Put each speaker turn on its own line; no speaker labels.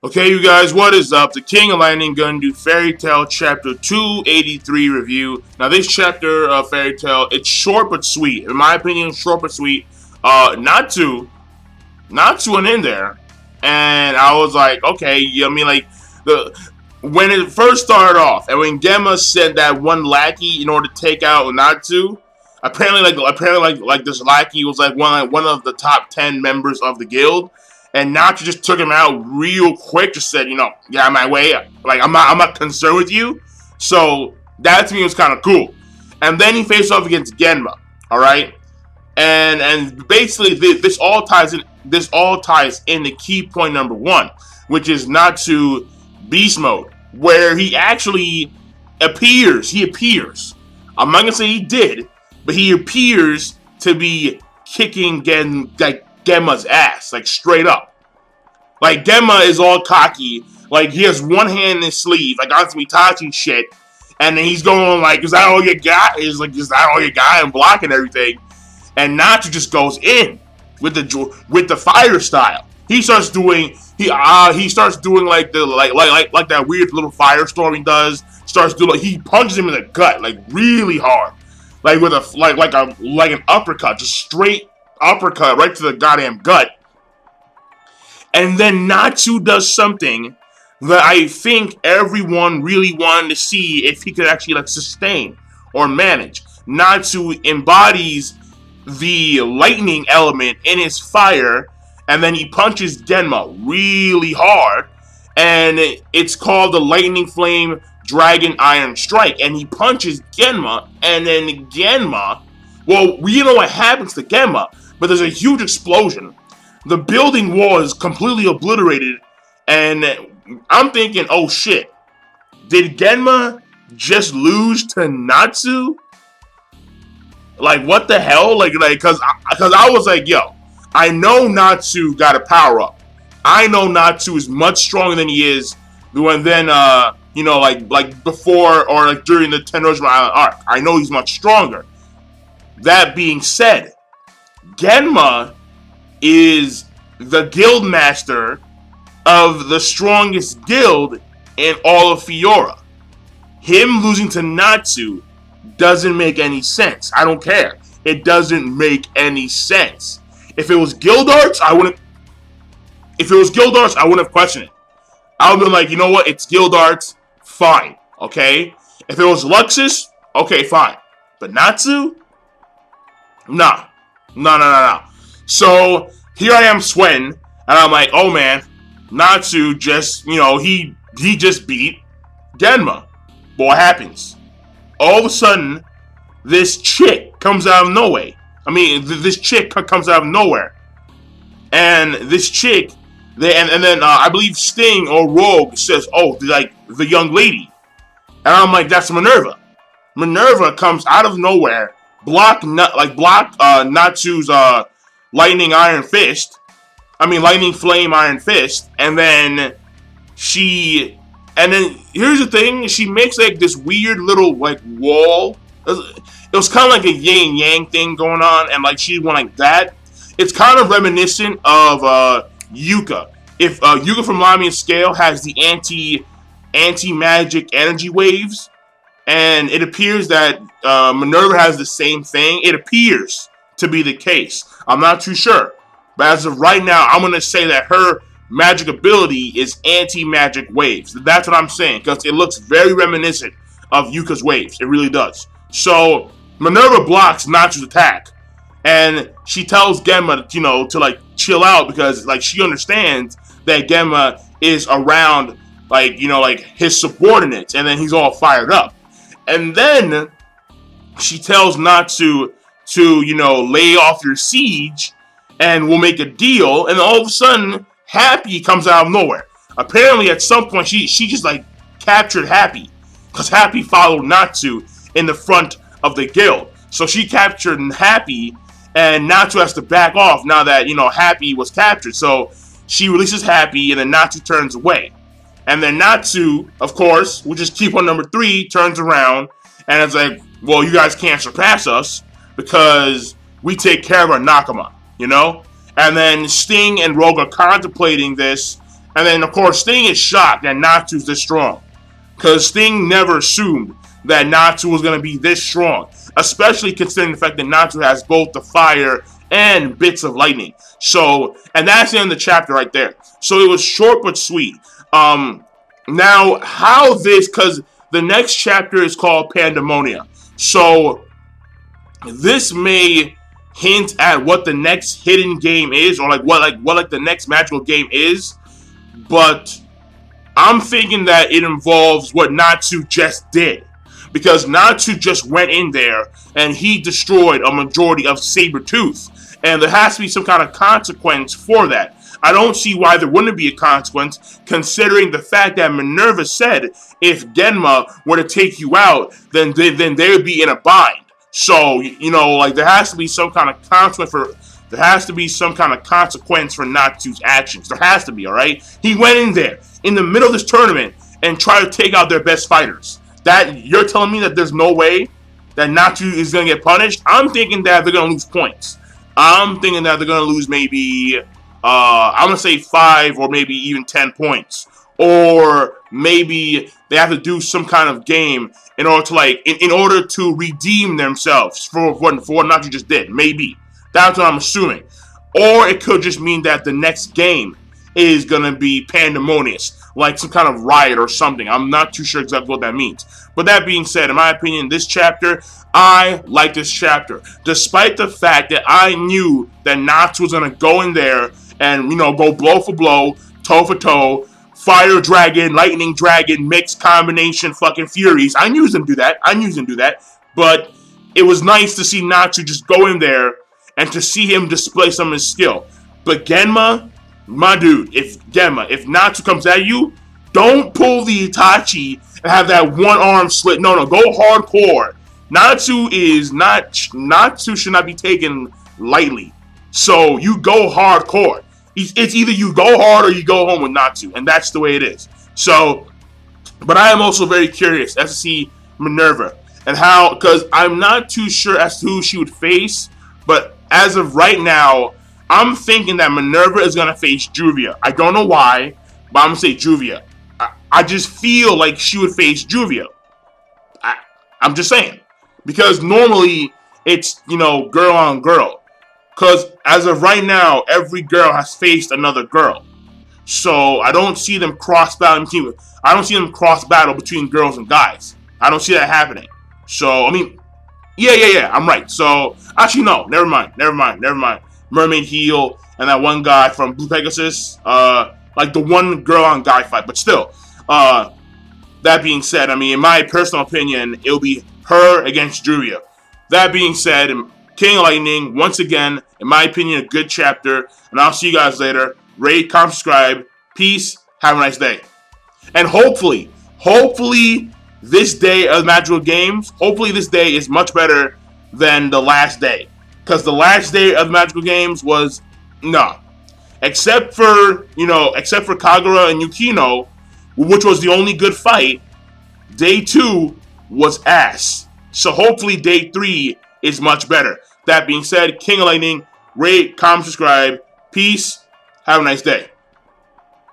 Okay, you guys, what is up? The King of Lightning gonna do Fairy Tail Chapter 283 review. Now, this chapter of Fairy Tail, it's short but sweet. In my opinion, short but sweet. Natsu went in there, and I was like, okay, I mean, like, when it first started off, and when Gemma sent that one lackey in order to take out Natsu, apparently, this lackey was like one of the top 10 members of the guild. And Natsu just took him out real quick. Just said, get out of my way. Like, I'm not concerned with you. So that to me was kind of cool. And then he faced off against Genma. All right. And basically this all ties in. This all ties into key point number 1, which is Natsu beast mode, where he actually appears. He appears. I'm not gonna say he did, but he appears to be kicking Gemma's ass, like, straight up. Like, Gemma is all cocky, like, he has one hand in his sleeve, like, on some Itachi shit, and then he's going like, is that all you got? He's like, is that all you got? And blocking everything. And Natsu just goes in with the fire style. He starts doing like that weird little firestorm he does. He punches him in the gut, like, really hard, like with an uppercut, just straight uppercut right to the goddamn gut. And then Natsu does something that I think everyone really wanted to see if he could actually, like, sustain or manage. Natsu embodies the lightning element in his fire, and then he punches Genma really hard, and it's called the Lightning Flame Dragon Iron Strike. And he punches Genma, and then Genma, well, we know what happens to Genma, but there's a huge explosion. The building wall is completely obliterated, and I'm thinking, oh shit, did Genma just lose to Natsu? Like, what the hell? Like, cause I was like, yo, I know Natsu got a power up. I know Natsu is much stronger than he is like before or like during the Tenrosman Island arc. I know he's much stronger. That being said, Genma is the guild master of the strongest guild in all of Fiora. Him losing to Natsu doesn't make any sense. I don't care. It doesn't make any sense. If it was Guild Arts, I wouldn't have questioned it. I would have been like, you know what? It's Guild Arts. Fine. Okay? If it was Luxus, okay, fine. But Natsu? Nah. No. So, here I am sweating, and I'm like, oh man, Natsu just, he just beat Genma. But what happens? All of a sudden, this chick comes out of nowhere. This chick comes out of nowhere. And this chick, and then I believe Sting or Rogue says, oh, like, the young lady. And I'm like, that's Minerva. Minerva comes out of nowhere, block Natsu's lightning flame iron fist, and then here's the thing, she makes like this weird little like wall. It was kind of like a yin and yang thing going on, and like she went like that. It's kind of reminiscent of Yuka. If Yuka from Lamy and Scale has the anti-magic energy waves, and it appears that Minerva has the same thing. It appears to be the case. I'm not too sure. But as of right now, I'm going to say that her magic ability is anti-magic waves. That's what I'm saying, because it looks very reminiscent of Yuka's waves. It really does. So, Minerva blocks Natsu's attack. And she tells Gemma, to like chill out, because like she understands that Gemma is around like his subordinates, and then he's all fired up. And then she tells Natsu to, lay off your siege, and we'll make a deal. And all of a sudden, Happy comes out of nowhere. Apparently, at some point, she just like captured Happy, because Happy followed Natsu in the front of the guild. So she captured Happy, and Natsu has to back off now that Happy was captured. So she releases Happy, and then Natsu turns away. And then Natsu, of course, which is key point number 3, turns around and it's like, well, you guys can't surpass us because we take care of our Nakama, And then Sting and Rogue are contemplating this, And then, of course, Sting is shocked that Natsu's this strong. Because Sting never assumed that Natsu was going to be this strong. Especially considering the fact that Natsu has both the fire and bits of lightning. So, and that's the end of the chapter right there. So it was short but sweet. Now, how this, because the next chapter is called Pandemonia. So, this may hint at what the next hidden game is, or what the next magical game is. But I'm thinking that it involves what Natsu just did. Because Natsu just went in there and he destroyed a majority of Sabretooth. And there has to be some kind of consequence for that. I don't see why there wouldn't be a consequence, considering the fact that Minerva said if Genma were to take you out, then they would be in a bind. So, you know, like, there has to be some kind of consequence for Natsu's actions. There has to be, alright? He went in there in the middle of this tournament and tried to take out their best fighters. That, you're telling me that there's no way that Natsu is going to get punished? I'm thinking that they're going to lose points. I'm thinking that they're going to lose maybe, I'm going to say 5 or maybe even 10 points. Or maybe they have to do some kind of game in order to, like, in order to redeem themselves for what Natsu just did. Maybe. That's what I'm assuming. Or it could just mean that the next game is going to be pandemonious, like some kind of riot or something. I'm not too sure exactly what that means. But that being said, in my opinion, this chapter, I like this chapter. Despite the fact that I knew that Natsu was going to go in there and, you know, go blow for blow, toe for toe, fire dragon, lightning dragon, mixed combination fucking furies. I knew he was going to do that. But it was nice to see Natsu just go in there and to see him display some of his skill. But Genma, my dude, if Natsu comes at you, don't pull the Itachi and have that one arm slit. No, go hardcore. Natsu should not be taken lightly. So you go hardcore. It's either you go hard or you go home with Natsu, and that's the way it is. So, but I am also very curious as to see Minerva and how, because I'm not too sure as to who she would face, but as of right now, I'm thinking that Minerva is going to face Juvia. I don't know why, but I'm going to say Juvia. I just feel like she would face Juvia. I'm just saying. Because normally, it's, you know, girl on girl. Because as of right now, every girl has faced another girl. So I don't see them cross battle between girls and guys. I don't see that happening. So, I mean, yeah, I'm right. So, actually, no, never mind. Mermaid Heel and that one guy from Blue Pegasus, like the one girl on guy fight. But still, that being said, I mean, in my personal opinion, it'll be her against Juvia. That being said, King of Lightning, once again, in my opinion, a good chapter. And I'll see you guys later. Rate, comment, subscribe. Peace. Have a nice day. And hopefully, this day of Magical Games, hopefully this day is much better than the last day. Because the last day of Magical Games was, nah. Except for Kagura and Yukino, which was the only good fight, day 2 was ass. So hopefully day 3 is much better. That being said, King of Lightning, rate, comment, subscribe. Peace. Have a nice day.